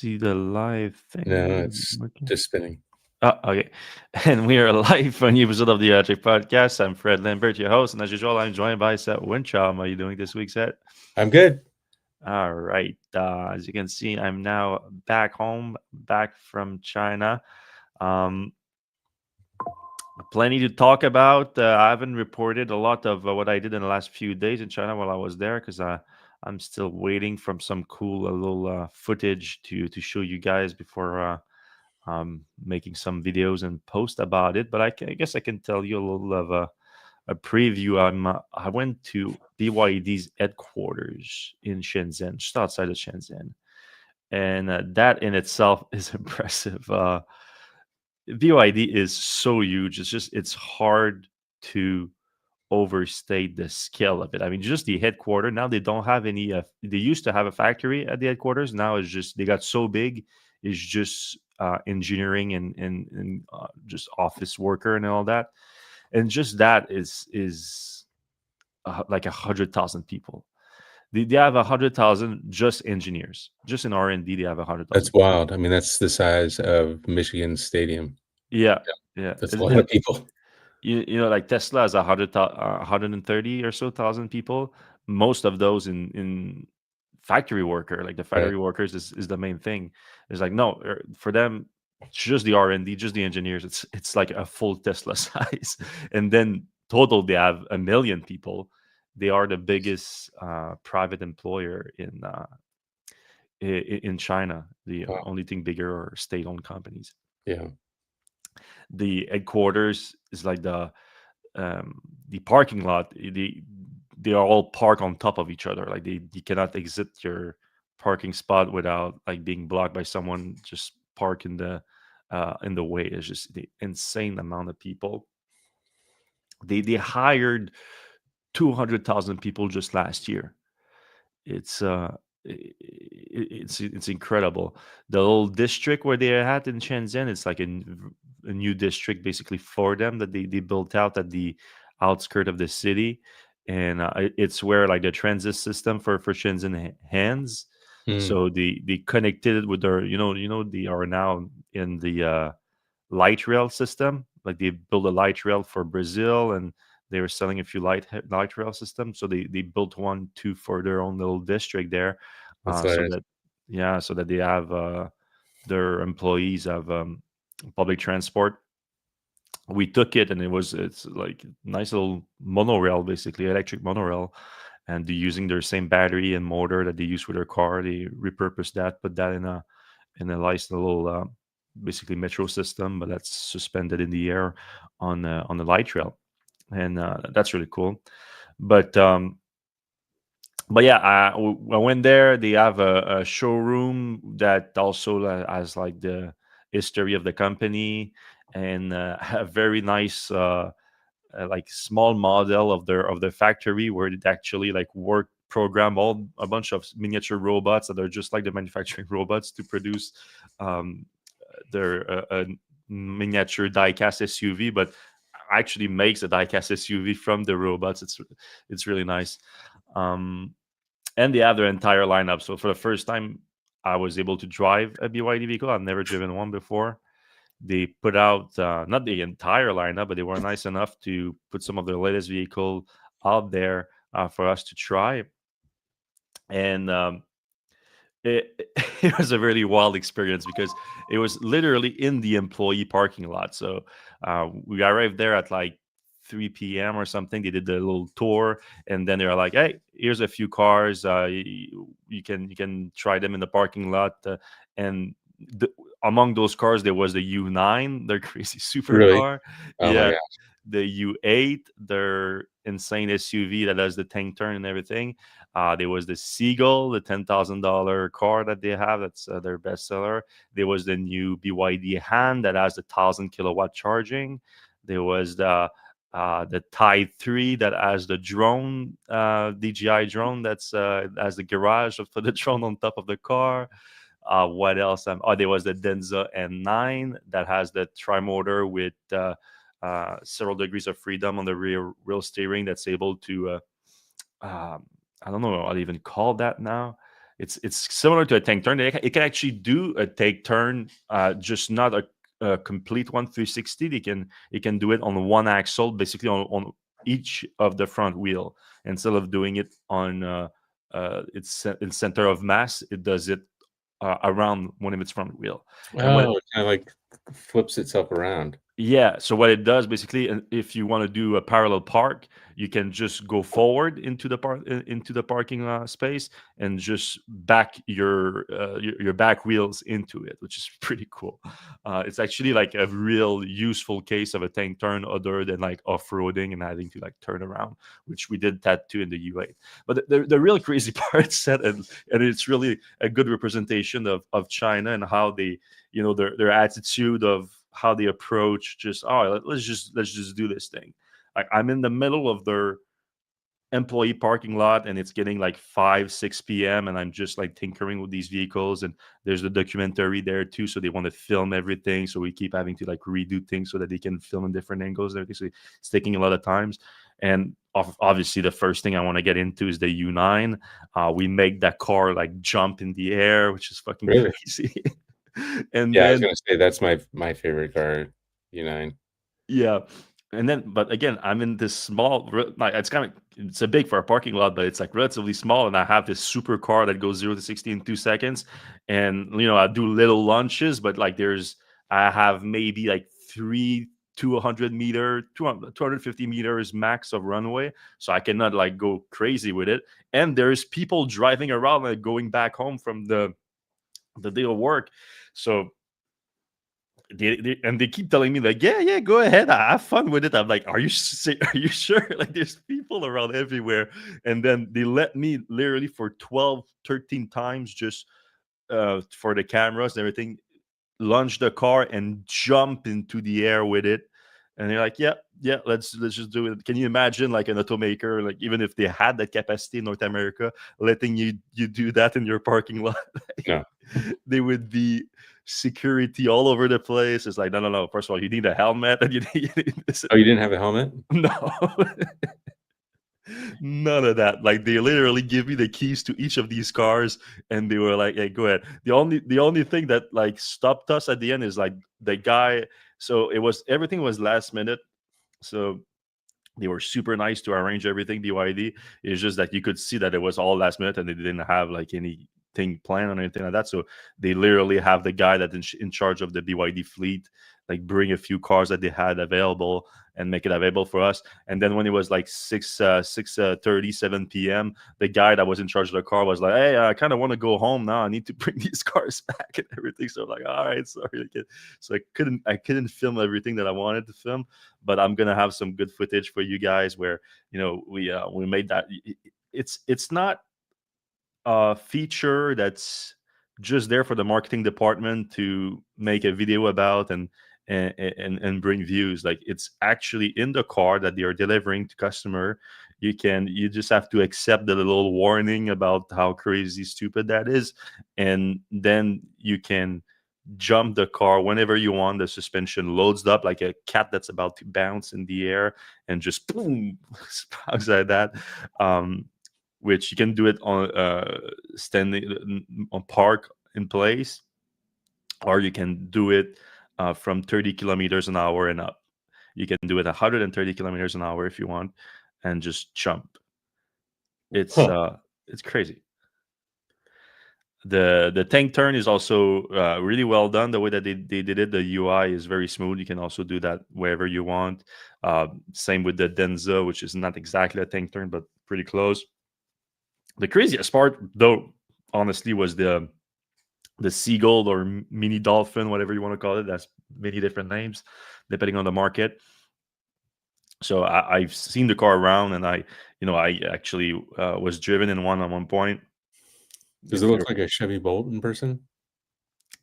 see the live No, thing it's working. just spinning. Oh, okay. And we are live for a new episode of the Electrek podcast. I'm Fred Lambert, your host, and as usual, I'm joined by Seth Wincham. How are you doing this week, Seth? I'm good. All right. As you can see, I'm now back home, back from China. Um, Plenty to talk about. I haven't reported a lot of what I did in the last few days in China while I was there because I'm still waiting from some cool little footage to show you guys before making some videos and post about it. But I guess I can tell you a little of a preview. I went to BYD's headquarters in Shenzhen, just outside of Shenzhen, and that in itself is impressive. BYD is so huge. It's hard to overstate the scale of it. I mean, just the headquarters now they don't have any. They used to have a factory at the headquarters. Now it's just they got so big. It's just engineering and just office worker and all that. And just that is like 100,000 people. They have 100,000 just engineers. Just in R&D, they have 100,000 That's people. wild. I mean, that's the size of Michigan Stadium. Yeah, yeah. That's a lot of people. You know, like Tesla has 130 or so thousand people. Most of those in factory worker, like the Right. factory workers, is the main thing. It's like no, for them, it's just the R&D, just the engineers. It's like a full Tesla size, and then total they have 1 million people. They are the biggest private employer in China. The Wow. only thing bigger are state-owned companies. Yeah. The headquarters is like um, the parking lot. They are all parked on top of each other. Like you cannot exit your parking spot without like being blocked by someone just park in the way. It's just the insane amount of people. They hired 200,000 people just last year. It's it's incredible. The little district where they're at in Shenzhen, it's like a new district basically for them that they built out at the outskirt of the city, and it's where like the transit system for Shenzhen hands. Hmm. So they connected it with their they are now in the light rail system. Like they built a light rail for Brazil, and they were selling a few light rail systems. So they built one too for their own little district there, That's so hilarious. that so that they have their employees have public transport. We took it, and it's like nice little monorail, basically electric monorail, and they're using their same battery and motor that they use for their car. They repurposed that, put that in a nice little basically metro system, but that's suspended in the air on the light rail, and that's really cool. But yeah, I went there. They have a showroom that also has like the history of the company and a very nice like small model of their factory where it actually like work program all a bunch of miniature robots that are just like the manufacturing robots to produce um, their miniature diecast SUV, but actually makes a diecast SUV from the robots. It's really nice. Um, and they have their entire lineup. So for the first time, I was able to drive a BYD vehicle. I've never driven one before. They put out not the entire lineup, but they were nice enough to put some of their latest vehicle out there for us to try. And it was a really wild experience because it was literally in the employee parking lot. So we arrived there at like 3 p.m. or something. They did the little tour, and then they were like, "Hey, here's a few cars. You can try them in the parking lot." And the, among those cars, there was the U9, their crazy Really? supercar. Oh my Yeah, gosh. the U8, their insane SUV that does the tank turn and everything. There was the Seagull, the $10,000 car that they have. That's their bestseller. There was the new BYD Han that has the 1,000 kilowatt charging. There was the Tide 3 that has the drone, DJI drone that's has the garage for the drone on top of the car. What else? There was the Denza N9 that has the tri-motor with several degrees of freedom on the rear steering that's able to I don't know what I even call that now. it's similar to a tank turn. It can actually do a take turn, just not a complete 1 360. It can do it on one axle, basically on each of the front wheel, instead of doing it on its in center of mass. It does it around one of its front wheel. And what Oh, it kinda, like, flips itself around. Yeah, so what it does basically, and if you want to do a parallel park, you can just go forward into the into the parking space, and just back your back wheels into it, which is pretty cool. It's actually like a real useful case of a tank turn, other than like off-roading and having to like turn around, which we did that too in the U8. But the real crazy part set, and it's really a good representation of China, and how they, their attitude of how they approach, just let's just do this thing. Like, I'm in the middle of their employee parking lot, and it's getting like 5 6 p.m., and I'm just like tinkering with these vehicles, and there's the documentary there too, so they want to film everything, so we keep having to like redo things so that they can film in different angles and everything, so it's taking a lot of times. And obviously the first thing I want to get into is the U9. We make that car like jump in the air, which is fucking Really? crazy. And Yeah, I was then gonna say that's my favorite car, U9. Yeah, and then, but again, I'm in this small, like, it's a big for a parking lot, but it's like relatively small, and I have this supercar that goes 0 to 60 in 2 seconds, and I do little lunches, but like I have maybe like 200 meter, 250 meters max of runway, so I cannot like go crazy with it. And there's people driving around, like going back home from the day of work, so and they keep telling me like, yeah, go ahead, have fun with it. I'm like, are you are you sure? Like, there's people around everywhere. And then they let me literally for 12 13 times, just for the cameras and everything, launch the car and jump into the air with it. And they're like, yeah, let's just do it. Can you imagine like an automaker, like, even if they had that capacity in North America, letting you do that in your parking lot? No. They would be security all over the place. It's like, no. First of all, you need a helmet, and you need this. Oh, you didn't have a helmet? No, none of that. Like, they literally give me the keys to each of these cars, and they were like, "Hey, go ahead." The only thing that like stopped us at the end is like the guy. So everything was last minute. So they were super nice to arrange everything, BYD. It's just that you could see that it was all last minute, and they didn't have like anything planned or anything like that. So they literally have the guy that in charge of the BYD fleet like bring a few cars that they had available and make it available for us. And then when it was like 6:30 7 p.m., the guy that was in charge of the car was like, "Hey, I kind of want to go home now. I need to bring these cars back and everything." So I'm like, "All right, sorry." So I couldn't film everything that I wanted to film, but I'm gonna have some good footage for you guys where we made that. It's not a feature that's just there for the marketing department to make a video about and bring views. Like, it's actually in the car that they are delivering to customer. You just have to accept the little warning about how crazy stupid that is, and then you can jump the car whenever you want. The suspension loads up like a cat that's about to bounce in the air, and just boom, sprouts like that. Which you can do it on standing on park in place, or you can do it from 30 kilometers an hour and up. You can do it 130 kilometers an hour if you want, and just jump. It's Huh. uh, it's crazy. The tank turn is also really well done. The way that they did it, the UI is very smooth. You can also do that wherever you want. Same with the Denza, which is not exactly a tank turn, but pretty close. The craziest part, though, honestly, was the seagull or mini dolphin, whatever you want to call it. That's many different names depending on the market. So I've seen the car around, and I actually was driven in one at one point. Does it If look you're, like a Chevy Bolt in person?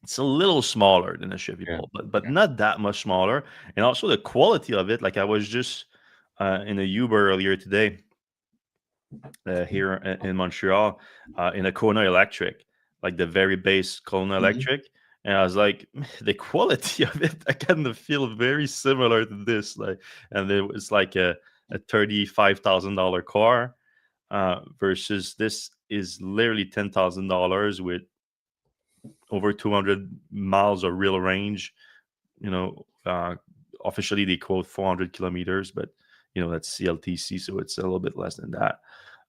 it's a little smaller than a Chevy Yeah. Bolt, but Yeah. not that much smaller. And also the quality of it. Like, I was just in a Uber earlier today, here in Montreal, in a Kona Electric, like the very base Kona Mhm. Electric. And I was like, the quality of it, I kind of feel very similar to this. Like, and it was like a $35,000 car versus this. is literally $10,000 with over 200 miles of real range. You know, officially they quote 400 kilometers, but that's CLTC, so it's a little bit less than that.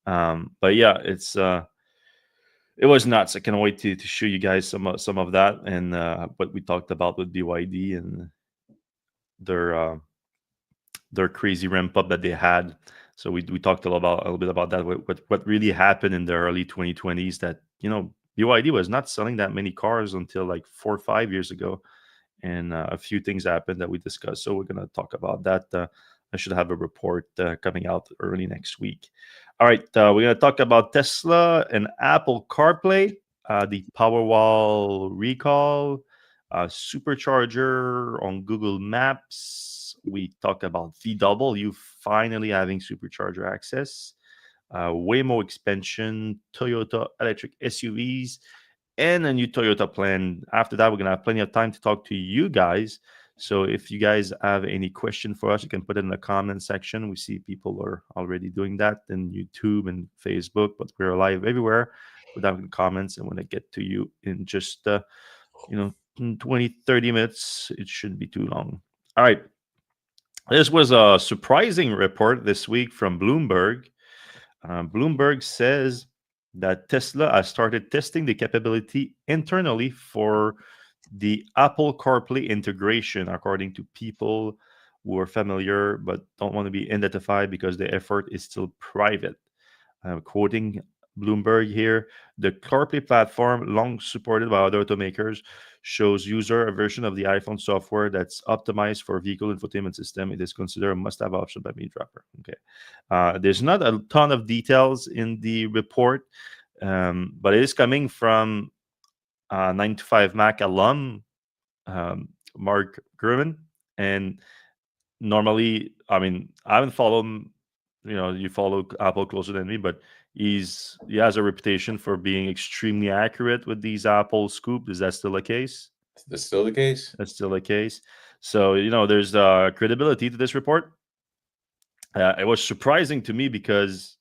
But yeah, it was nuts. I can't wait to show you guys some of that and what we talked about with BYD and their crazy ramp up that they had. So we talked a little bit about that. What really happened in the early 2020s, that BYD was not selling that many cars until like 4 or 5 years ago, and a few things happened that we discussed. So we're going to talk about that. I should have a report coming out early next week. All right, we're going to talk about Tesla and Apple CarPlay, the Powerwall recall, Supercharger on Google Maps. We talk about VW finally having Supercharger access, Waymo expansion, Toyota electric SUVs, and a new Toyota plan. After that, we're going to have plenty of time to talk to you guys. So if you guys have any question for us, you can put it in the comment section. We see people are already doing that in YouTube and Facebook, but we're live everywhere. Put down in the comments, and when I get to you in just 20, 30 minutes, it shouldn't be too long. All right. This was a surprising report this week from Bloomberg. Bloomberg says that Tesla has started testing the capability internally for the Apple CarPlay integration, according to people who are familiar but don't want to be identified because the effort is still private. Quoting Bloomberg here, the CarPlay platform, long supported by other automakers, shows user a version of the iPhone software that's optimized for vehicle infotainment system. It is considered a must-have option by Meetrapper. Okay, there's not a ton of details in the report, but it is coming from 9 to 5 Mac alum Mark Gurman, and normally, I mean, I haven't followed him. You follow Apple closer than me, but he has a reputation for being extremely accurate with these Apple scoop. Is that still the case? Is this still the case? That's still the case. So there's credibility to this report. It was surprising to me because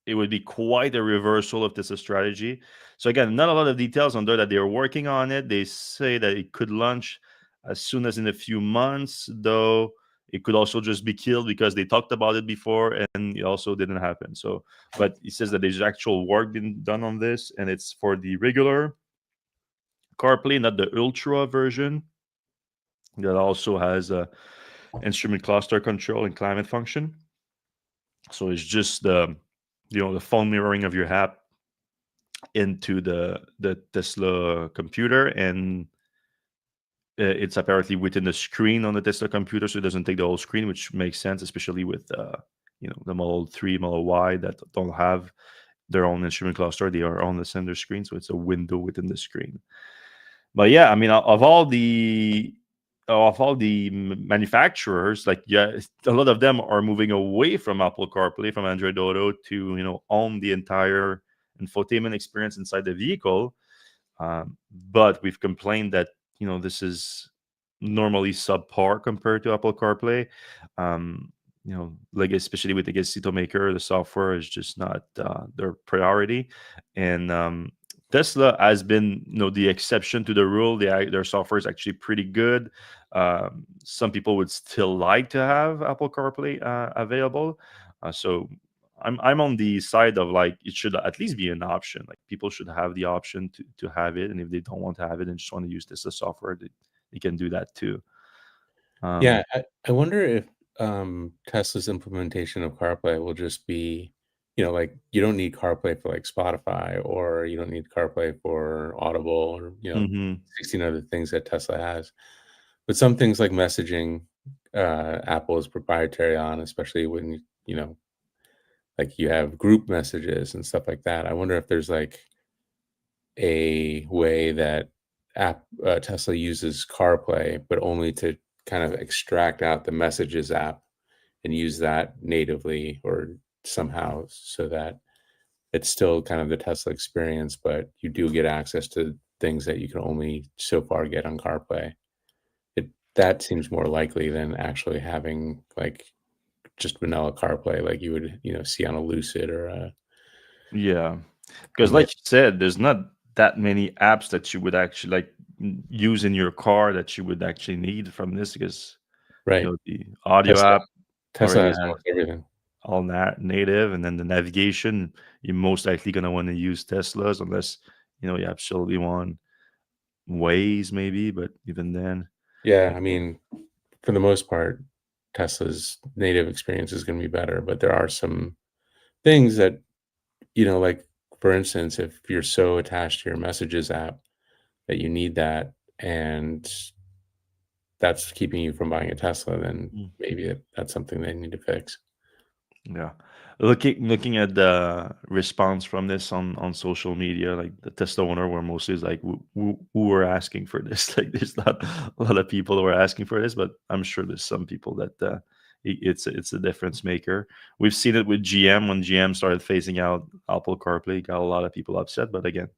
it would be quite a reversal of this strategy. So again, not a lot of details on there that they're working on it. They say that it could launch as soon as in a few months, though it could also just be killed because they talked about it before and it also didn't happen. So, but he says that there's actual work being done on this, and it's for the regular CarPlay, not the Ultra version that also has a instrument cluster control and climate function. So it's just the phone mirroring of your app into the Tesla computer, and it's apparently within the screen on the Tesla computer, so it doesn't take the whole screen, which makes sense, especially with the Model 3, Model Y that don't have their own instrument cluster. They are on the center screen, so it's a window within the screen. But yeah, I mean, of all the manufacturers, a lot of them are moving away from Apple CarPlay, from Android Auto, to own the entire infotainment experience inside the vehicle. But we've complained that this is normally subpar compared to Apple CarPlay. Especially with the legacy maker, the software is just not their priority, and Tesla has been the exception to the rule. Their software is actually pretty good. Some people would still like to have Apple CarPlay available, so I'm on the side of it should at least be an option. People should have the option to have it, and if they don't want to have it and just want to use Tesla software, they can do that too. Yeah, I wonder if Tesla's implementation of CarPlay will just be, you don't need CarPlay for Spotify, or you don't need CarPlay for Audible, or 16 other things that Tesla has. But some things like messaging, Apple is proprietary on, especially when you have group messages and stuff like that. I wonder if there's a way that Tesla uses CarPlay, but only to kind of extract out the Messages app and use that natively or somehow, so that it's still kind of the Tesla experience, but you do get access to things that you can only so far get on CarPlay. That seems more likely than actually having just vanilla CarPlay like you would see on a Lucid or a Yeah. Because, and then like you said, there's not that many apps that you would actually like use in your car that you would actually need from this. Because right. the audio Tesla app Tesla already has has almost everything. all native, and then the navigation, you're most likely gonna want to use Teslas unless you absolutely want Waze, maybe. But even then, Yeah, I mean, for the most part, Tesla's native experience is gonna be better, but there are some things that, like, for instance, if you're so attached to your Messages app that you need that, and that's keeping you from buying a Tesla, then mm, maybe that's something they need to fix. yeah. Looking at the response from this on social media, like the Tesla owner were mostly is like, who were asking for this? Like, there's not a lot of people who are asking for this, but I'm sure there's some people that it's a difference maker. We've seen it with GM when GM started phasing out Apple CarPlay, got a lot of people upset. But again,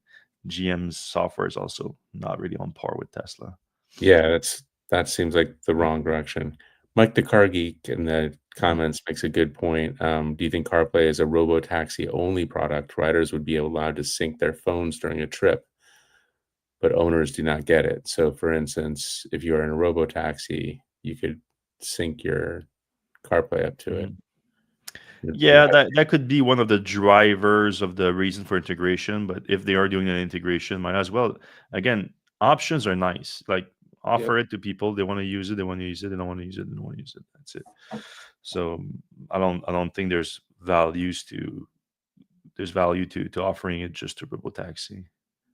GM's software is also not really on par with Tesla. Yeah, that seems like the wrong direction. Mike the Car Geek in the comments makes a good point. Do you think CarPlay is a robo-taxi only product? Riders would be allowed to sync their phones during a trip, but owners do not get it. So, for instance, if you are in a robo-taxi, you could sync your CarPlay up to it. Mhm. It Yeah, has- that could be one of the drivers of the reason for integration. But if they are doing an integration, might as well. Again, options are nice. Like, Yep. offer it to people. They want to use it. They want to use it. They don't want to use it. They don't want to use it. That's it. So I don't think there's value to offering it just to robotaxi.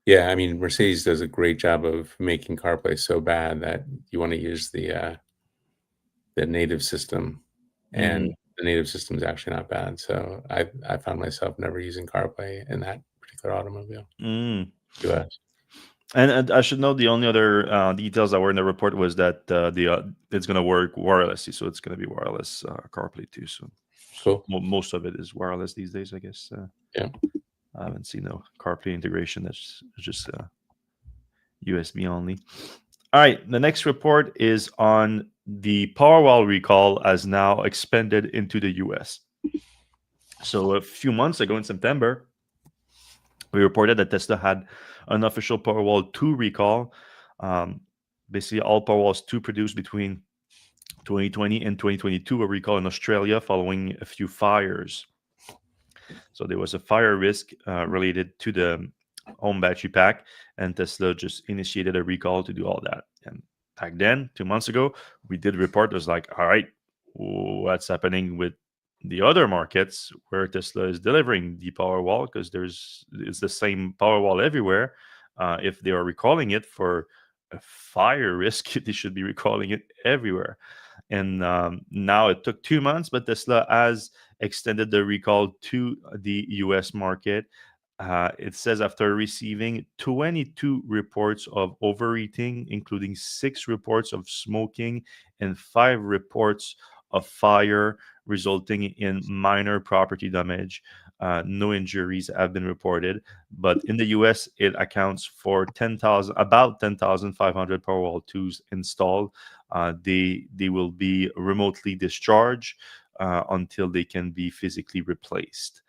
Yeah, I mean, Mercedes does a great job of making CarPlay so bad that you want to use the native system, and Mhm. the native system is actually not bad. So I found myself never using CarPlay in that particular automobile. Mm. US. And I should note the only other details that were in the report was that it's going to work wirelessly, so it's going to be wireless CarPlay too. So, Cool. most of it is wireless these days, I guess. Yeah. I haven't seen no CarPlay integration. That's just USB only. All right, the next report is on the Powerwall recall as now expanded into the US. So a few months ago in September, we reported that Tesla had an official Powerwall 2 recall. Um, Basically, all Powerwalls 2 produced between 2020 and 2022 were recalled in Australia following a few fires. So there was a fire risk related to the home battery pack, and Tesla just initiated a recall to do all that. And back then, 2 months ago, we did report. It was like, all right, what's happening with the other markets where Tesla is delivering the Powerwall? Because it's the same Powerwall everywhere. If they are recalling it for a fire risk, they should be recalling it everywhere. And now it took 2 months, but Tesla has extended the recall to the US market. It says after receiving 22 reports of overeating, including 6 reports of smoking and 5 reports of fire, resulting in minor property damage. No injuries have been reported, but in the US, it accounts for about 10,500 Powerwall 2s installed. They will be remotely discharged until they can be physically replaced.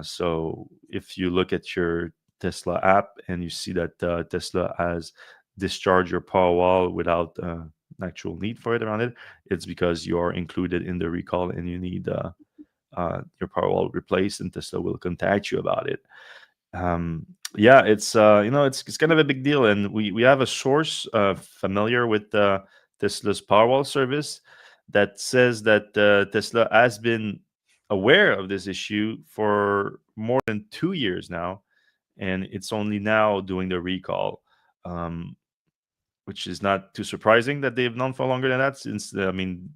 So if you look at your Tesla app and you see that Tesla has discharged your Powerwall without actual need for it around it, it's because you are included in the recall and you need your Powerwall replaced, and Tesla will contact you about it. Yeah, it's kind of a big deal, and we have a source familiar with Tesla's Powerwall service that says that Tesla has been aware of this issue for more than 2 years now, and it's only now doing the recall. Which is not too surprising that they've known for longer than that, since I mean,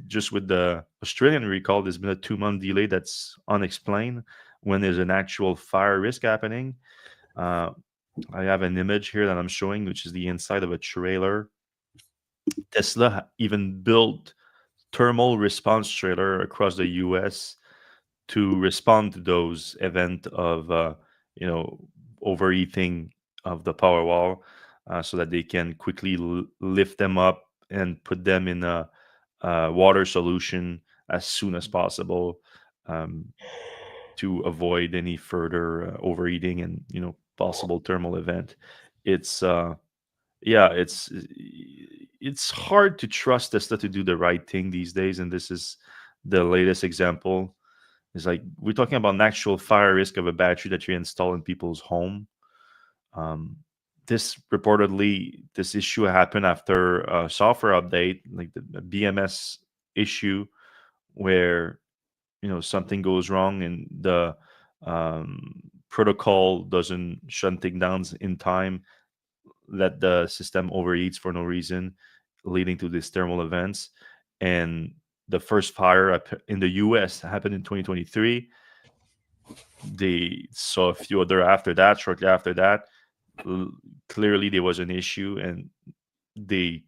just with the Australian recall, there's been a 2 month delay that's unexplained when there's an actual fire risk happening. uh, I have an image here that I'm showing, which is the inside of a trailer. Tesla even built thermal response trailer across the US to respond to those event of you know overeating of the power wall, so that they can quickly lift them up and put them in a water solution as soon as possible, um, to avoid any further overheating and possible thermal event. It's yeah, it's hard to trust Tesla to do the right thing these days, and this is the latest example. It's like we're talking about an actual fire risk of a battery that you install in people's home. Um, this issue happened after a software update, like the BMS issue, where something goes wrong and the protocol doesn't shut things down in time, that the system overheats for no reason, leading to these thermal events. And the first fire in the US happened in 2023. They saw a few other after that, shortly after that. Clearly, there was an issue, and they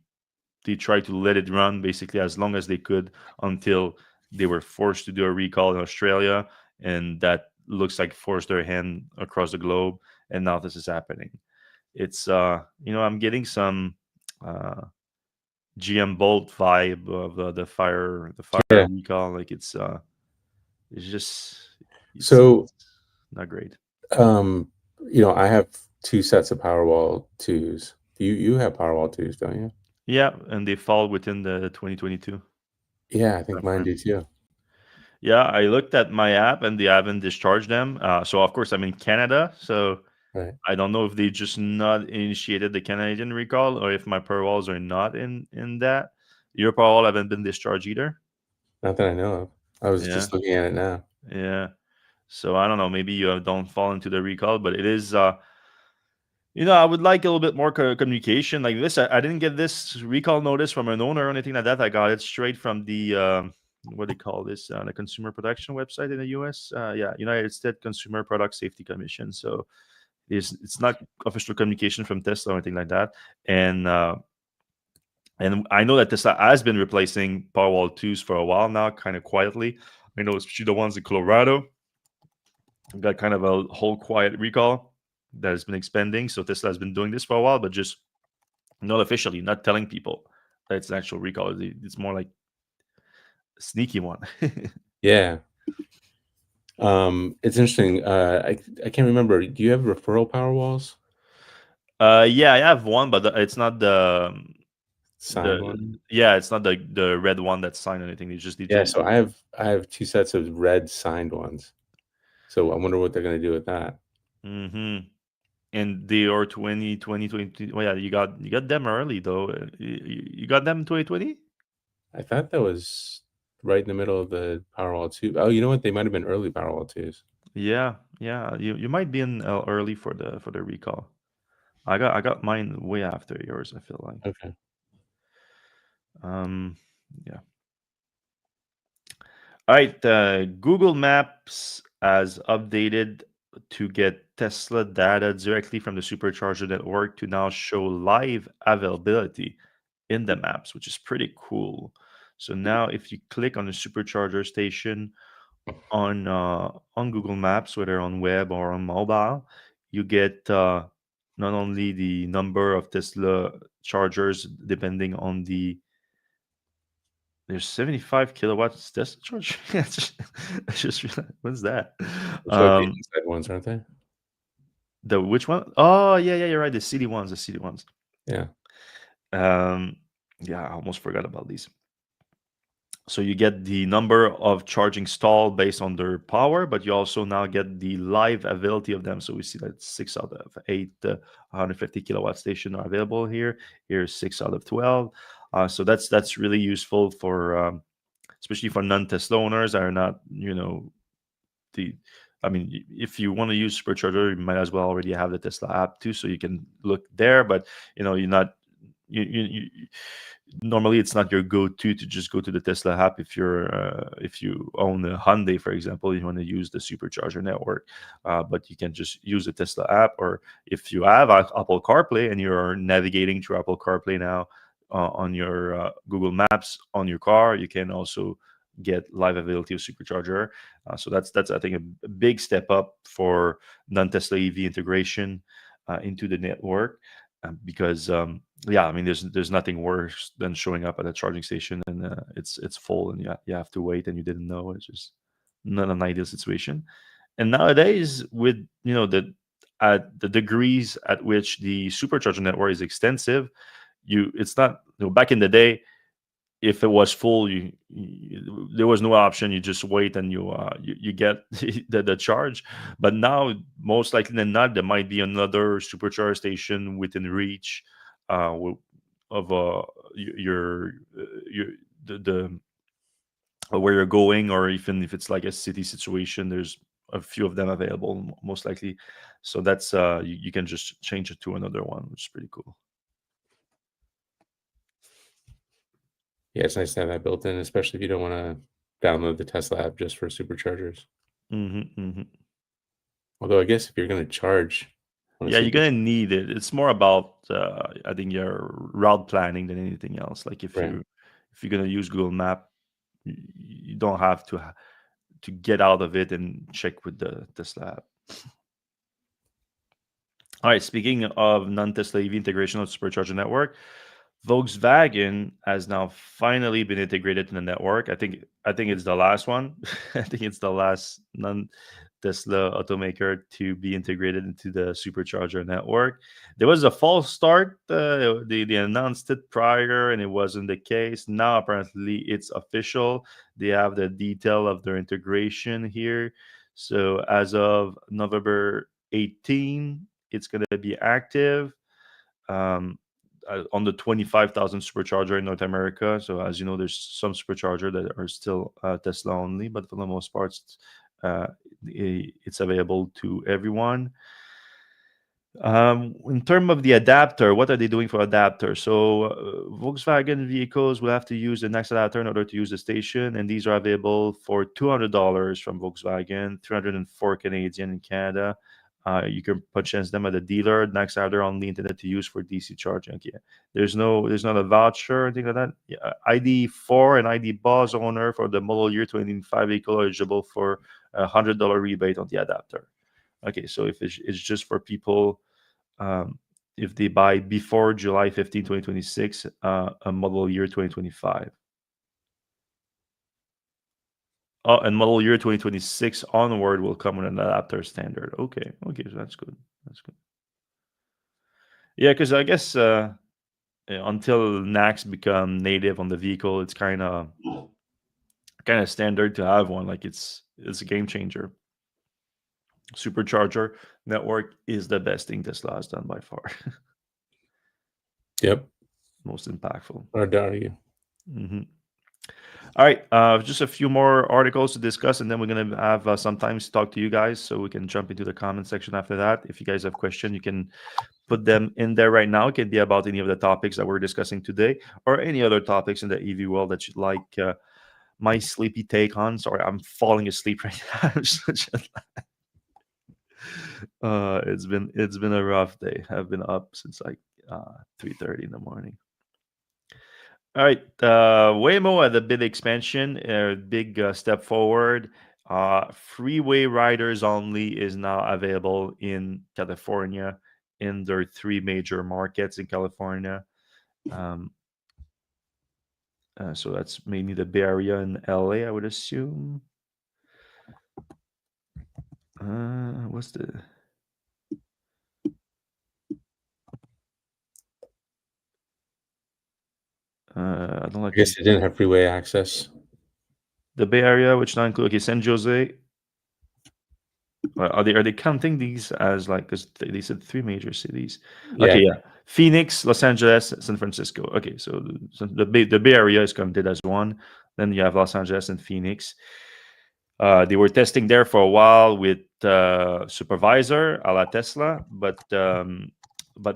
they tried to let it run basically as long as they could until they were forced to do a recall in Australia, and that looks like forced their hand across the globe. And now this is happening. It's I'm getting some uh GM Bolt vibe of the fire Yeah. recall. Like it's just So, it's not great. um, I have two sets of Powerwall 2s. You have Powerwall 2s, don't you? Yeah, and they fall within the 2022 Yeah, I think mine timeframe. do too. Yeah, I looked at my app and they haven't discharged them. So of course I'm in Canada, so Right. I don't know if they just not initiated the Canadian recall or if my Powerwalls are not in that. Your Powerwall haven't been discharged either. Not that I know of. I was Yeah, just looking at it now. yeah. So I don't know. Maybe you don't fall into the recall, but it is. I would like a little bit more communication like this. I didn't get this recall notice from an owner or anything like that. I got it straight from the what do you call this? The Consumer Protection website in the U.S. Yeah, United States Consumer Product Safety Commission. So it's not official communication from Tesla or anything like that. And I know that Tesla has been replacing Powerwall 2s for a while now, kind of quietly. I know especially the ones in Colorado got kind of a whole quiet recall that has been expanding. So Tesla has been doing this for a while, but just not officially, not telling people that it's an actual recall. It's more like a sneaky one. Yeah. It's interesting. I can't remember. Do you have referral Powerwalls? Yeah, I have one, but it's not the Signed one? yeah, it's not the red one that's signed or anything. It's just Yeah, the so I have two sets of red signed ones. So I wonder what they're gonna do with that. mm-hmm. And they are 2020. Well, yeah, you got them early though. You got them in 2020. I thought that was right in the middle of the Powerwall 2. Oh, you know what? They might have been early Powerwall 2s. Yeah, yeah. You might be in early for the recall. I got mine way after yours. I feel like. Okay. Um, yeah. All right. Google Maps has updated to get Tesla data directly from the Supercharger network to now show live availability in the maps, which is pretty cool. So now, if you click on the Supercharger station on Google Maps, whether on web or on mobile, you get not only the number of Tesla chargers depending on there's 75 kilowatts Tesla charge. I just realized, what's that? It's like the Um, inside ones, aren't they? the which one? Oh yeah, yeah, you're right. The city ones, the city ones. Yeah. Um, yeah, I almost forgot about these. So you get the number of charging stall based on their power, but you also now get the live availability of them. So we see that 6 out of 8 150 kilowatt station are available here. Here's 6 out of 12. So that's really useful for especially for non-Tesla owners that are not, the. I mean, if you want to use Supercharger, you might as well already have the Tesla app too, so you can look there. But you're not you normally it's not your go-to to just go to the Tesla app if you own a Hyundai, for example, you want to use the Supercharger network, but you can just use the Tesla app, or if you have Apple CarPlay and you're navigating through Apple CarPlay now on your Google Maps on your car, you can also get live availability of Supercharger. So that's I think a big step up for non-Tesla EV integration into the network, because yeah, I mean, there's nothing worse than showing up at a charging station and it's full and you have to wait and you didn't know. It's just not an ideal situation. And nowadays, with the at the degrees at which the supercharger network is extensive, it's not back in the day. If it was full, there was no option. You just wait and you get the charge. But now, most likely than not, there might be another supercharger station within reach of your the where you're going, or even if it's like a city situation, there's a few of them available, most likely. So that's you can just change it to another one, which is pretty cool. Yeah, it's nice to have that built in, especially if you don't want to download the Tesla app just for superchargers. Although I guess if you're going to charge on a Yeah, you're gonna supercharger, need it. It's more about I think your route planning than anything else. Like if right? you're gonna use Google Map, you don't have to get out of it and check with the Tesla app. All right, speaking of non-Tesla EV integration of supercharger network, Volkswagen has now finally been integrated in the network. I think it's the last one. I think it's the last non-Tesla automaker to be integrated into the supercharger network. There was a false start. They announced it prior, and it wasn't the case. Now apparently it's official. They have the detail of their integration here. So as of November 18, it's going to be active. Um, on the 25,000 supercharger in North America. So as you know, there's some supercharger that are still Tesla only, but for the most part, uh, it's available to everyone. In terms of the adapter, what are they doing for adapter? So Volkswagen vehicles will have to use the next adapter in order to use the station, and these are available for $200 from Volkswagen, 304 Canadian in Canada. You can purchase them at the dealer. Next adapter only intended to use for DC charging. Okay. There's not a voucher or anything like that. Yeah, ID4 and ID Buzz owner for the model year 2025 vehicle are eligible for $100 rebate on the adapter. Okay, so if it's just for people, um, if they buy before July 15, 2026, a model year 2025. Oh, and model year 2026 onward will come with an adapter standard. Okay, so that's good. That's good. Yeah, because I guess until NACs become native on the vehicle, it's kind of standard to have one. Like it's a game changer. Supercharger network is the best thing Tesla has done by far. Yep. Most impactful. Or doubt you. All right, just a few more articles to discuss, and then we're going to have some time to talk to you guys, so we can jump into the comment section after that. If you guys have questions, you can put them in there right now. It can be about any of the topics that we're discussing today, or any other topics in the EV world that you'd like my sleepy take on. Sorry, I'm falling asleep right now. It's been a rough day. I've been up since like 3:30 in the morning. All right, Waymo had a big expansion, a big step forward. Freeway riders only is now available in California, in their three major markets in California. So that's mainly the Bay Area and LA, I would assume. What's the? I don't like. I guess it didn't have freeway access. The Bay Area, which now include San Jose. Are they counting these as like, because they said three major cities? Yeah. Okay, yeah, Phoenix, Los Angeles, San Francisco. Okay, so the Bay Area is counted as one. Then you have Los Angeles and Phoenix. They were testing there for a while with supervisor a la Tesla, but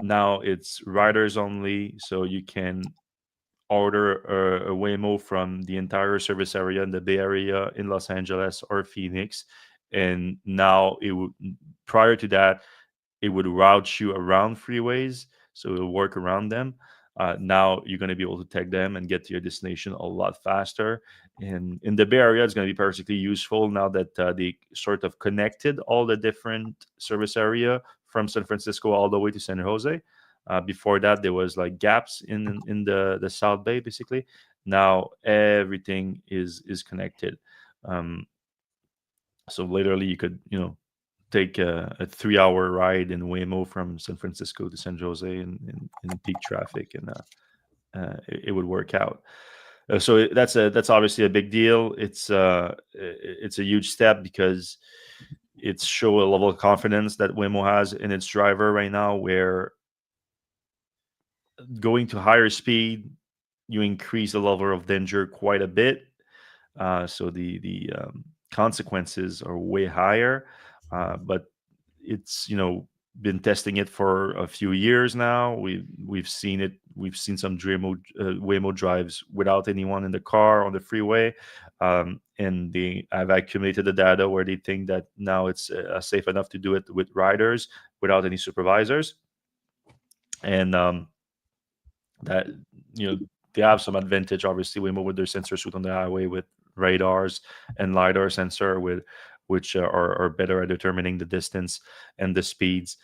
now it's riders only, so you can order a Waymo from the entire service area in the Bay Area, in Los Angeles or Phoenix. And now it would, prior to that, it would route you around freeways, so it'll work around them. Now you're going to be able to tag them and get to your destination a lot faster. And in the Bay Area, it's going to be particularly useful now that they sort of connected all the different service area from San Francisco all the way to San Jose. Before that, there was like gaps in the South Bay, basically. Now everything is connected. So literally, you could take a 3-hour ride in Waymo from San Francisco to San Jose in peak traffic, and it would work out. So that's obviously a big deal. It's a huge step because it's show a level of confidence that Waymo has in its driver right now, where going to higher speed, you increase the level of danger quite a bit. So the consequences are way higher. But it's been testing it for a few years now. We've seen it. We've seen some Waymo drives without anyone in the car on the freeway, and they have accumulated the data where they think that now it's safe enough to do it with riders without any supervisors, and that they have some advantage. Obviously, Waymo with their sensor suite on the highway with radars and lidar sensor which are better at determining the distance and the speeds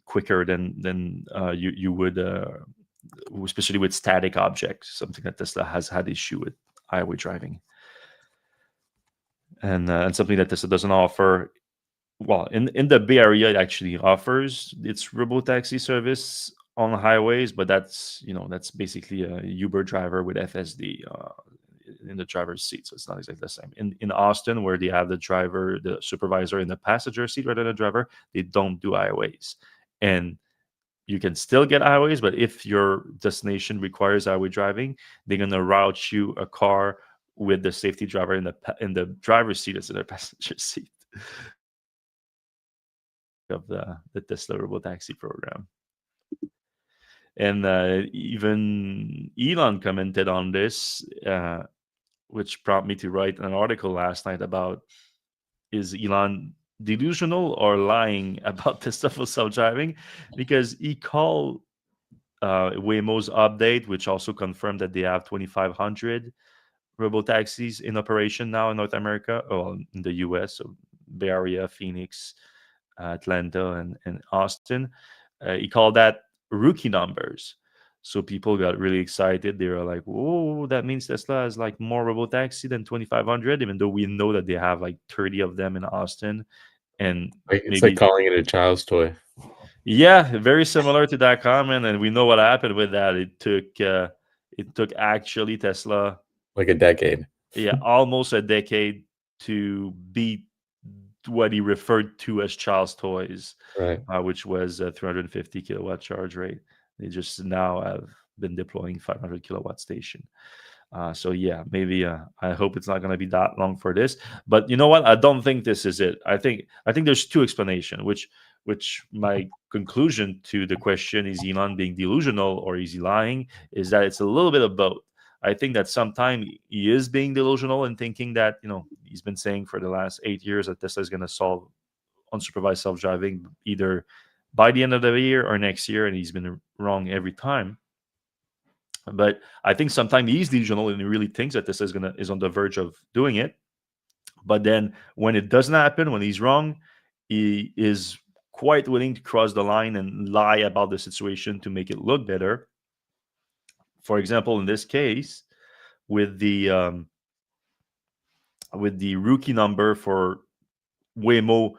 quicker than you would, especially with static objects, something that Tesla has had issue with highway driving, and something that Tesla doesn't offer. Well, in the Bay Area, it actually offers its robotaxi service on highways, but that's basically a Uber driver with FSD in the driver's seat, so it's not exactly the same. In Austin, where they have the supervisor in the passenger seat rather than the driver, they don't do highways, and you can still get highways, but if your destination requires highway driving, they're gonna route you a car with the safety driver in the driver's seat as in the passenger seat of the Tesla robotaxi program. And even Elon commented on this, which prompted me to write an article last night about, is Elon delusional or lying about Tesla full self-driving? Because he called Waymo's update, which also confirmed that they have 2,500 robotaxis in operation now in North America, or in the US, so Bay Area, Phoenix, Atlanta, and Austin. He called that rookie numbers. So people got really excited. They were like, "Whoa, that means Tesla has like more robotaxi than 2,500," even though we know that they have like 30 of them in Austin, and It's like maybe, calling it a child's toy. yeah, very similar to that comment. And we know what happened with that. It took actually Tesla, Like a decade. yeah, almost a decade to beat what he referred to as child's toys, Right. which was a 350 kilowatt charge rate. They just now have been deploying 500 kilowatt station. So yeah, maybe I hope it's not going to be that long for this. But you know what? I don't think this is it. I think there's two explanations. Which my conclusion to the question, is Elon being delusional or is he lying, is that it's a little bit of both. I think that sometimes he is being delusional and thinking that he's been saying for the last 8 years that Tesla is going to solve unsupervised self-driving either by the end of the year or next year, and he's been wrong every time. But I think sometimes he's delusional and he really thinks that this is on the verge of doing it. But then when it doesn't happen, when he's wrong, he is quite willing to cross the line and lie about the situation to make it look better. For example, in this case, with the rookie number for Waymo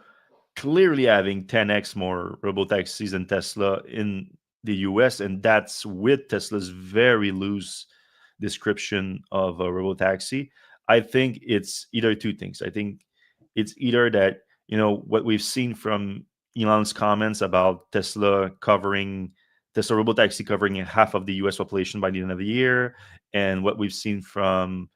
clearly having 10x more robotaxis than Tesla in the US, and that's with Tesla's very loose description of a robotaxi. I think it's either two things. I think it's either that, what we've seen from Elon's comments about Tesla robotaxi covering half of the US population by the end of the year, and what we've seen from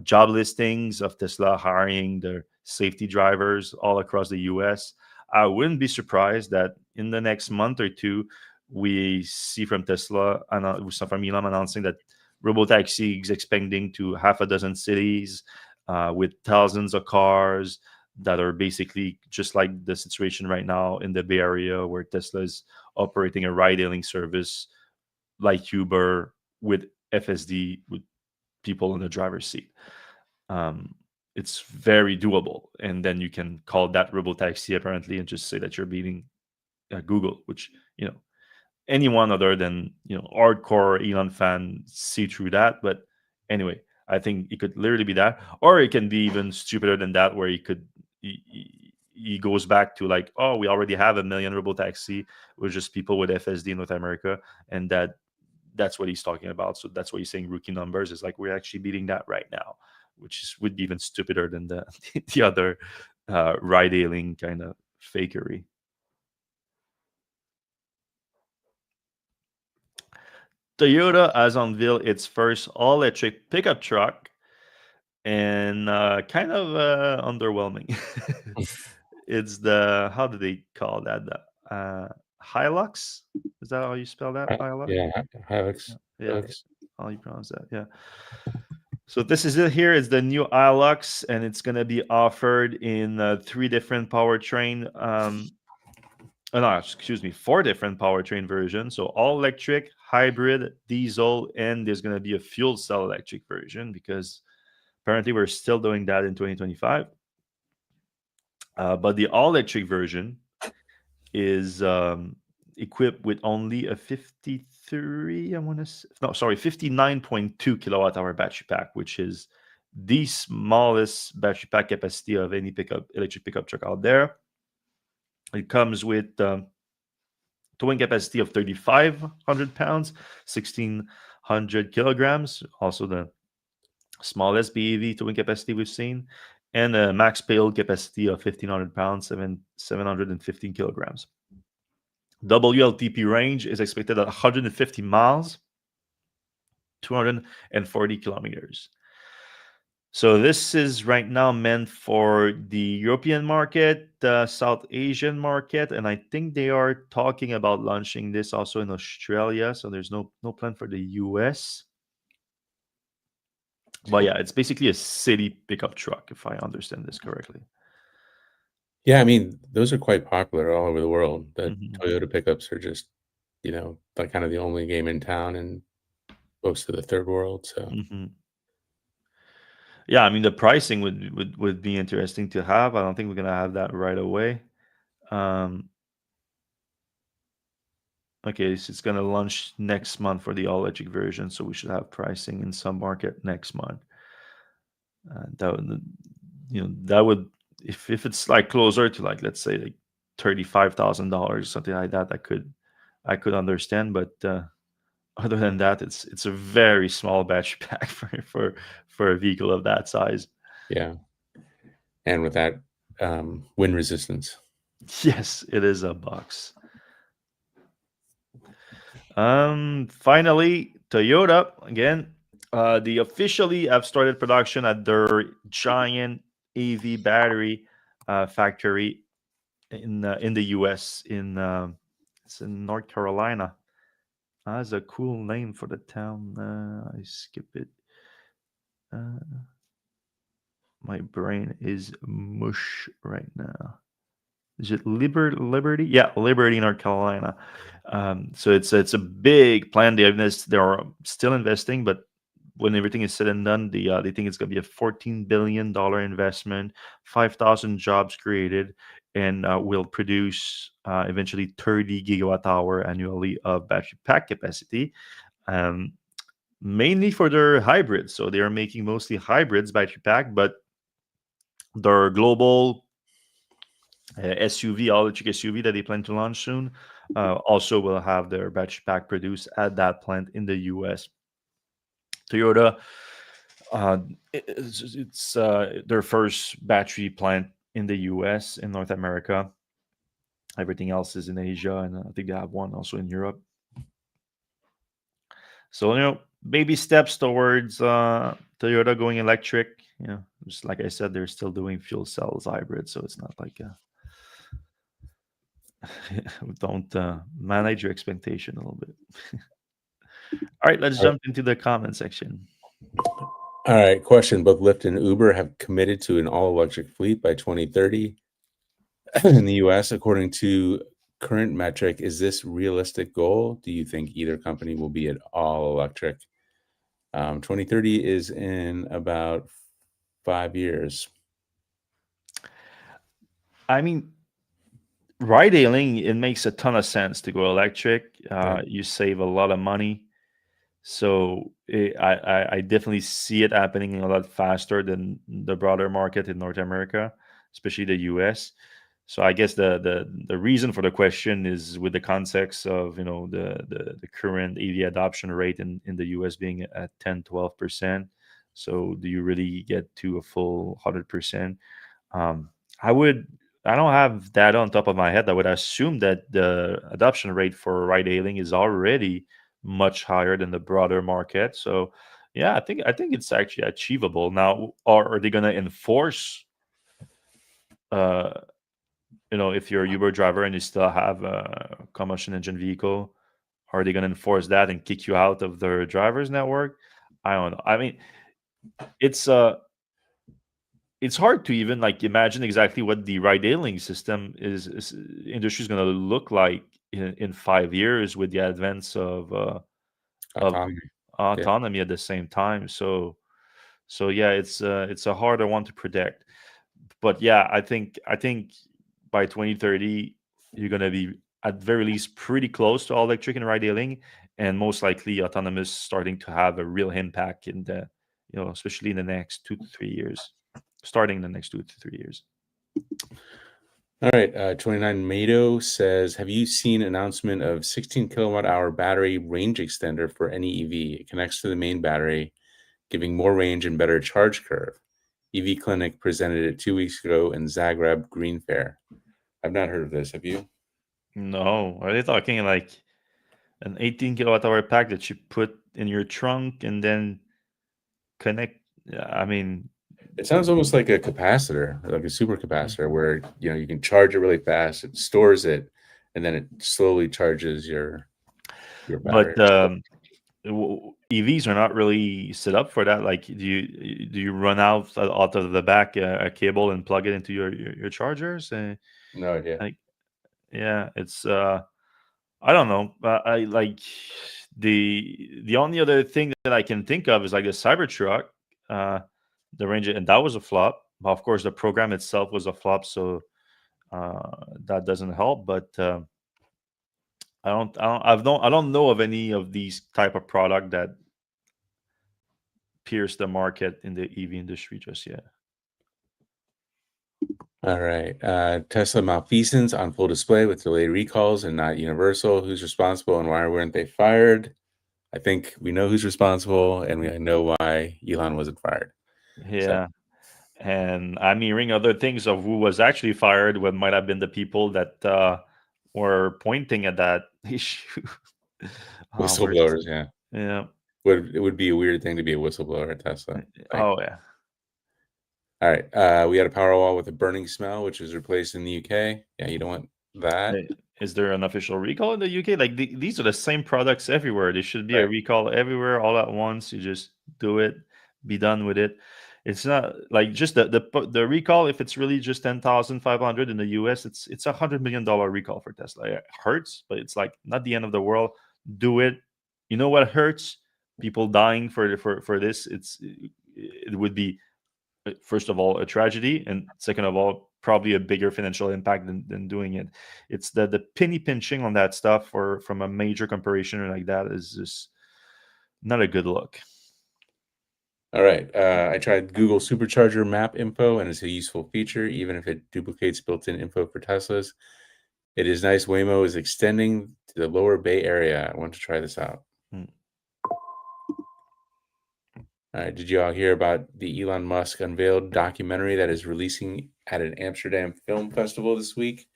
job listings of Tesla hiring their safety drivers all across the US. I wouldn't be surprised that in the next month or two, we see from Tesla and from Elon announcing that robotaxi is expanding to half a dozen cities with thousands of cars that are basically just like the situation right now in the Bay Area, where Tesla is operating a ride-hailing service like Uber with FSD, with people in the driver's seat. It's very doable, and then you can call that robotaxi apparently and just say that you're beating Google, which anyone other than hardcore Elon fan see through that. But anyway, I think it could literally be that, or it can be even stupider than that, where you could he goes back to like, oh, we already have 1 million robotaxi with just people with FSD in North America, and that's what he's talking about. So that's what he's saying. Rookie numbers is like we're actually beating that right now, which would be even stupider than the other ride hailing kind of fakery. Toyota has unveiled its first all-electric pickup truck, and kind of underwhelming. It's the, how do they call that? The Hilux? Is that how you spell that? Hilux? Yeah, Hilux. Yeah, how you pronounce that? Yeah. So this is it here. It's the new Hilux, and it's gonna be offered in 3 different powertrain. No, excuse me, 4 different powertrain versions. So all electric, hybrid, diesel, and there's gonna be a fuel cell electric version because apparently we're still doing that in 2025. But the all electric version is equipped with only a 53, I want to no, sorry, 59.2 kilowatt hour battery pack, which is the smallest battery pack capacity of any electric pickup truck out there. It comes with towing capacity of 3,500 pounds, 1,600 kilograms, also the smallest BEV towing capacity we've seen, and a max payload capacity of 1,500 pounds, 715 kilograms. WLTP range is expected at 150 miles, 240 kilometers. So this is right now meant for the European market, the South Asian market, and I think they are talking about launching this also in Australia. So there's no plan for the US. But yeah, it's basically a city pickup truck, if I understand this correctly. Yeah, I mean, those are quite popular all over the world. The Mhm. Toyota pickups are just, like kind of the only game in town in most of the third world. So Mhm. Yeah, I mean the pricing would be interesting to have. I don't think we're gonna have that right away. Um, okay, so it's gonna launch next month for the all electric version, so we should have pricing in some market next month. That would, that would, if it's like closer to like, let's say like $35,000, something like that, I could understand. But other than that, it's a very small battery pack for a vehicle of that size. yeah, and with that wind resistance. Yes, it is a box. Finally, Toyota again. They officially have started production at their giant EV battery factory in the U.S. It's in North Carolina. That's a cool name for the town. I skip it. My brain is mush right now. Is it Liberty? Yeah, Liberty, North Carolina. So it's a big plan. They're still investing, but when everything is said and done, they think it's going to be a $14 billion investment, 5,000 jobs created, and will produce eventually 30 gigawatt hour annually of battery pack capacity. Um, Mainly for their hybrids. So they are making mostly hybrids battery pack, but their global SUV, all electric SUV that they plan to launch soon, also will have their battery pack produced at that plant in the US. Toyota, uh, it's their first battery plant in the US, in North America. Everything else is in Asia, and I think they have one also in Europe. So, baby steps towards Toyota going electric. Just like I said, they're still doing fuel cells, hybrid, so it's not like don't manage your expectation a little bit. All right, let's jump into the comment section. All right, question. Both Lyft and Uber have committed to an all-electric fleet by 2030 in the US, according to current metric. Is this realistic goal? Do you think either company will be at all electric? 2030 is in about 5 years. I mean, ride hailing, it makes a ton of sense to go electric. Right. You save a lot of money. So I definitely see it happening a lot faster than the broader market in North America. especially the US. So I guess the reason for the question is with the context of the current EV adoption rate in the US being at 10-12%. So do you really get to a full 100%? Um, I would I don't have that on top of my head. I would assume that the adoption rate for ride hailing is already much higher than the broader market. So yeah, I think it's actually achievable. Now, are they going to enforce uh if you're a Uber driver and you still have a combustion engine vehicle, are they going to enforce that and kick you out of their drivers network? I don't know. I mean, it's it's hard to even like imagine exactly what the ride hailing system is industry is going to look like in 5 years with the advance of Autonomy. Yeah. autonomy at the same time. So yeah, it's a harder one to predict. But yeah, I think by 2030 you're going to be at very least pretty close to all electric and ride hailing, and most likely autonomous starting to have a real impact in the especially in the next 2 to 3 years, starting in the next 2 to 3 years. All right. 29 Mado says, have you seen announcement of 16 kilowatt hour battery range extender for any EV? It connects to the main battery, giving more range and better charge curve. EV Clinic presented it 2 weeks ago in Zagreb Green Fair. I've not heard of this. Have you? No, are they talking like an 18 kilowatt hour pack that you put in your trunk and then connect? Yeah, I mean, It sounds almost like a capacitor, like a super capacitor, where you can charge it really fast, it stores it, and then it slowly charges your battery. but EVs are not really set up for that. Like, do you run out of the back a cable and plug it into your chargers? And No idea. like, yeah, it's I don't know. I like the only other thing that I can think of is like the Cybertruck, uh, the Ranger, and that was a flop. Of course, the program itself was a flop, so that doesn't help. But I don't know of any of these type of product that pierce the market in the EV industry just yet. All right. Tesla malfeasance on full display with delayed recalls and not universal. Who's responsible and why weren't they fired? I think we know who's responsible and we know why Elon wasn't fired. So Yeah. And I'm hearing other things of who was actually fired, what might have been the people that were pointing at that issue. Where it's, whistleblowers, yeah. yeah. It would be a weird thing to be a whistleblower at Tesla. Like, Oh yeah. all right. We had a Powerwall with a burning smell, which was replaced in the UK. Yeah, you don't want that. Is there an official recall in the UK? Like these are the same products everywhere. There should be a Right. recall everywhere all at once. You just do it, be done with it. It's not like just the recall. If it's really just 10,500 in the US, it's $100 million recall for Tesla. It hurts, but it's like not the end of the world. Do it. You know what hurts? People dying for this. It would be first of all a tragedy, and second of all probably a bigger financial impact than doing it. It's the penny pinching on that stuff or from a major corporation like that is just not a good look. All right. I tried Google Supercharger map info, and it's a useful feature, even if it duplicates built-in info for Teslas. It is nice. Waymo is extending to the lower Bay Area. I want to try this out. Hmm. All right. Did you all hear about the Elon Musk unveiled documentary that is releasing at an Amsterdam film festival this week?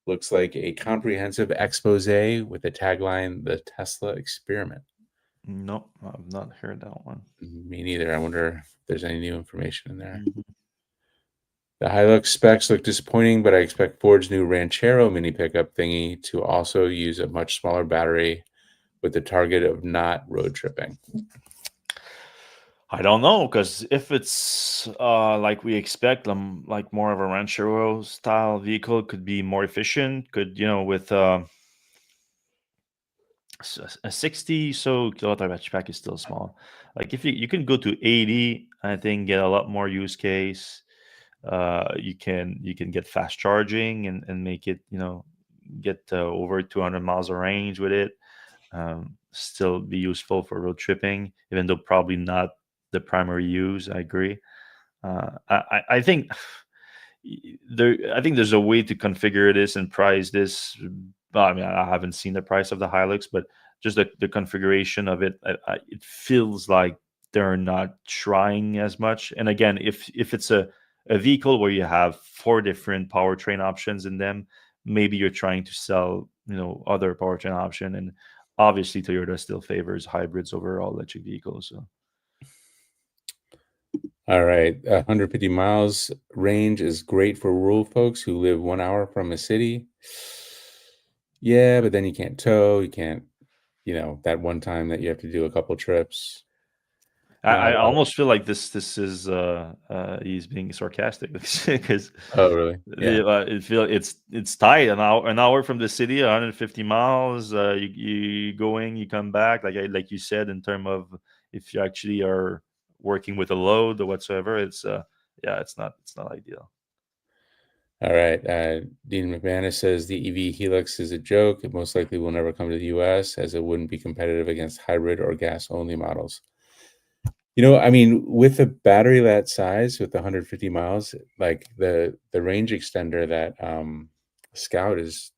Looks like a comprehensive expose with the tagline, The Tesla Experiment. No, I've not heard that one. Me neither. I wonder if there's any new information in there. Mhm. The Hilux specs look disappointing, but I expect Ford's new Ranchero mini pickup thingy to also use a much smaller battery with the target of not road tripping. I don't know, because if it's like we expect, like more of a Ranchero style vehicle, could be more efficient. Could with a 60 so kilowatt hour battery pack is still small. Like if you can go to 80, I think get a lot more use case. You can get fast charging and make it get over 200 miles of range with it. Still be useful for road tripping, even though probably not the primary use. I agree. I think I think there's a way to configure this and price this. Well, I mean, I haven't seen the price of the Hilux, but just the configuration of it, it feels like they're not trying as much. And again, if it's a vehicle where you have four different powertrain options in them, maybe you're trying to sell, other powertrain option. And obviously, Toyota still favors hybrids over all electric vehicles. So. All right. 150 miles range is great for rural folks who live 1 hour from a city. Yeah, but then you can't tow. You can't, that one time that you have to do a couple trips. I almost feel like this is he's being sarcastic because Oh, really? Yeah. it's tight, an hour from the city, 150 miles. You going, you come back, like you said, in terms of if you actually are working with a load or whatsoever. It's not ideal. All right. Dean McManus says the EV Helix is a joke. It most likely will never come to the US as it wouldn't be competitive against hybrid or gas only models. I mean, with a battery that size, with 150 miles, like the range extender that Scout is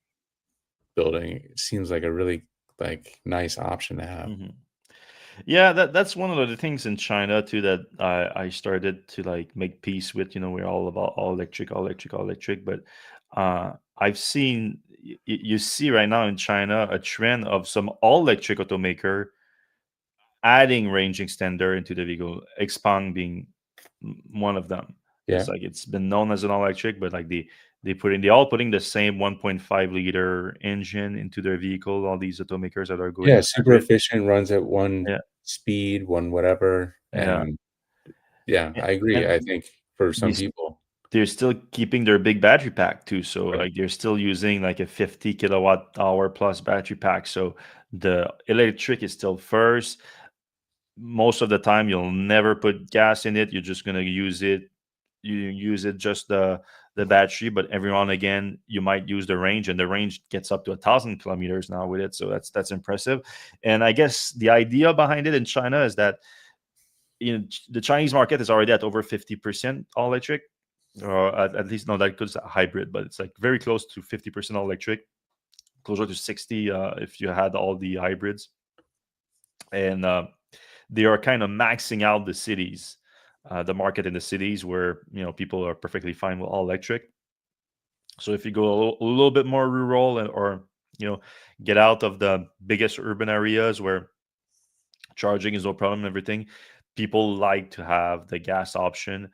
building, it seems like a really nice option to have. Mhm. Yeah, that's one of the things in China too that I started to make peace with. We're all about all electric, all electric, all electric. But I've seen you see right now in China a trend of some all electric automaker adding range extender into the vehicle, Xpeng being one of them. Yeah. It's been known as an all electric, but they all putting the same 1.5 liter engine into their vehicle. All these automakers that are Yeah, going super hybrid. efficient, runs at one Yeah, speed, one whatever. yeah. And yeah, A- I agree. And I think for some these people, they're still keeping their big battery pack too. So right? they're still using a 50 kilowatt hour plus battery pack. So the electric is still first. Most of the time you'll never put gas in it. You're just gonna use it. You use it just the battery, but every now and again you might use the range, and the range gets up to 1,000 kilometers now with it. So that's impressive. And I guess the idea behind it in China is that the Chinese market is already at over 50% all electric, or at least no, that goes hybrid, but it's very close to 50% all electric, closer to 60 if you had all the hybrids. And they are kind of maxing out the cities, the market in the cities where people are perfectly fine with all electric. So if you go a little bit more rural or get out of the biggest urban areas where charging is no problem and everything, people like to have the gas option.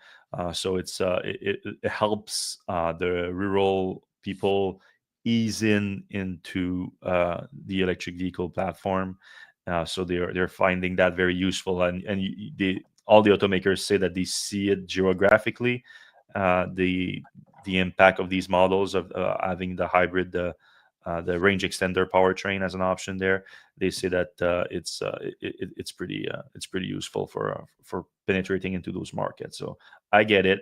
So it helps the rural people ease into the electric vehicle platform. So they're finding that very useful, and all the automakers say that they see it geographically, the impact of these models of having the hybrid, the range extender powertrain as an option there. They say that it's pretty useful for penetrating into those markets. So I get it.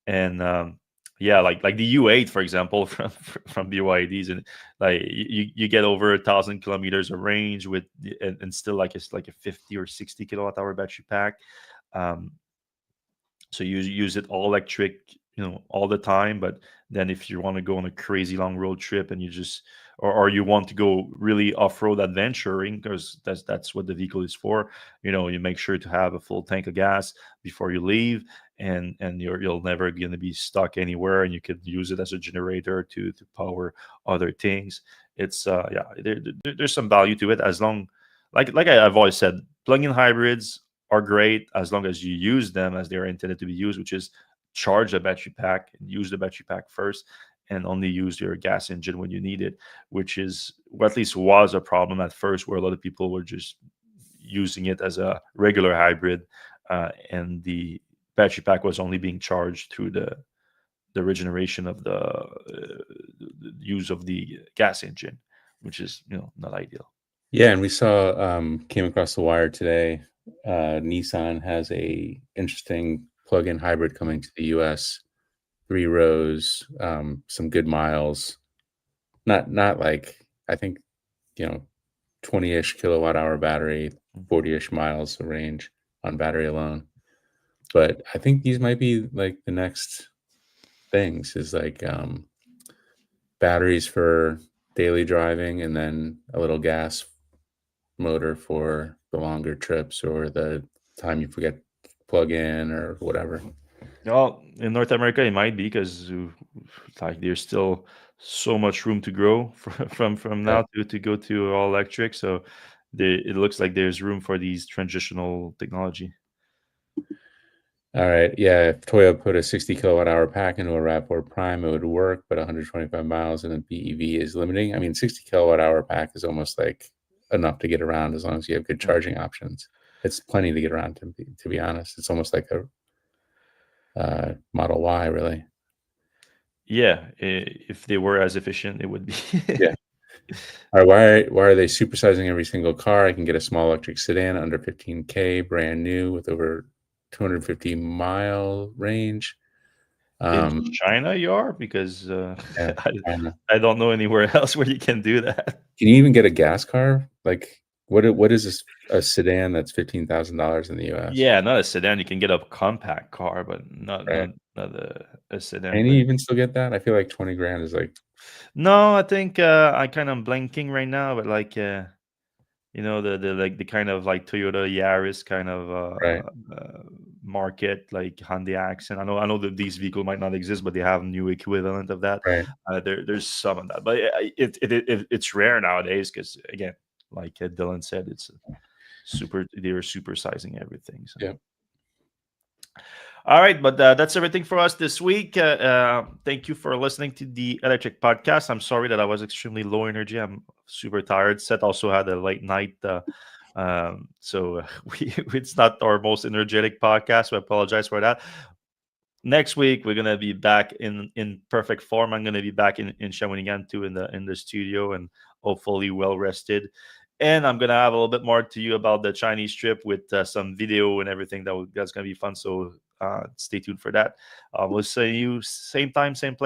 And yeah, like the U8, for example, from BYDs, and you get over 1,000 kilometers of range with, and still it's like a 50 or 60 kilowatt hour battery pack. um, so you use it all electric, all the time. But then if you want to go on a crazy long road trip, and you just, or you want to go really off-road adventuring, because that's what the vehicle is for, you make sure to have a full tank of gas before you leave, and you'll never gonna be stuck anywhere, and you could use it as a generator to power other things. It's yeah, there's some value to it, as long, I've always said, plug-in hybrids are great as long as you use them as they're intended to be used, which is charge the battery pack and use the battery pack first, and only use your gas engine when you need it, which is, or at least was, a problem at first, where a lot of people were just using it as a regular hybrid, and the battery pack was only being charged through the regeneration of the use of the gas engine, which is not ideal. Yeah, and we saw came across the wire today. Nissan has a interesting plug-in hybrid coming to the US. 3 rows, some good miles. Not like, I think, 20-ish kilowatt hour battery, 40-ish miles of range on battery alone. But I think these might be like the next things is like batteries for daily driving, and then a little gas motor for the longer trips or the time you forget to plug in or whatever. Well, in North America, it might be because like there's still so much room to grow from Yeah. now to go to all electric. So it looks like there's room for these transitional technology. All right. Yeah. If Toyota put a 60 kilowatt hour pack into a RAV4 Prime, it would work, but 125 miles in a BEV is limiting. I mean, 60 kilowatt hour pack is almost like enough to get around as long as you have good Yeah. charging options. It's plenty to get around, to be honest. It's almost like a Model Y, really. Yeah, if they were as efficient, it would be. Yeah. All right. Why are they supersizing every single car? I can get a small electric sedan under 15K, brand new with over 250-mile range. In China, you are because Yeah, China. I don't know anywhere else where you can do that. Can you even get a gas car? Like, what is this, a sedan that's $15,000 in the US? Yeah, not a sedan. You can get a compact car, but not Right. not not a sedan. Can But you even still get that? I feel like 20 grand is like, no, I think I kind of blanking right now, but like the like the kind of like Toyota Yaris kind of right, market, like Hyundai Accent. I know that these vehicles might not exist, but they have new equivalent of that. right. There's some of that, but it's rare nowadays because again, like Dylan said, it's they're supersizing everything. So. Yeah. All right, but that's everything for us this week. Thank you for listening to the Electrek podcast. I'm sorry that I was extremely low energy. I'm super tired. Seth also had a late night, so it's not our most energetic podcast. So I apologize for that. Next week we're gonna be back in perfect form. I'm gonna be back in Shawinigan too in the studio and hopefully well rested. And I'm gonna have a little bit more to you about the Chinese trip with some video and everything that's gonna be fun. So stay tuned for that. We'll see you same time, same place.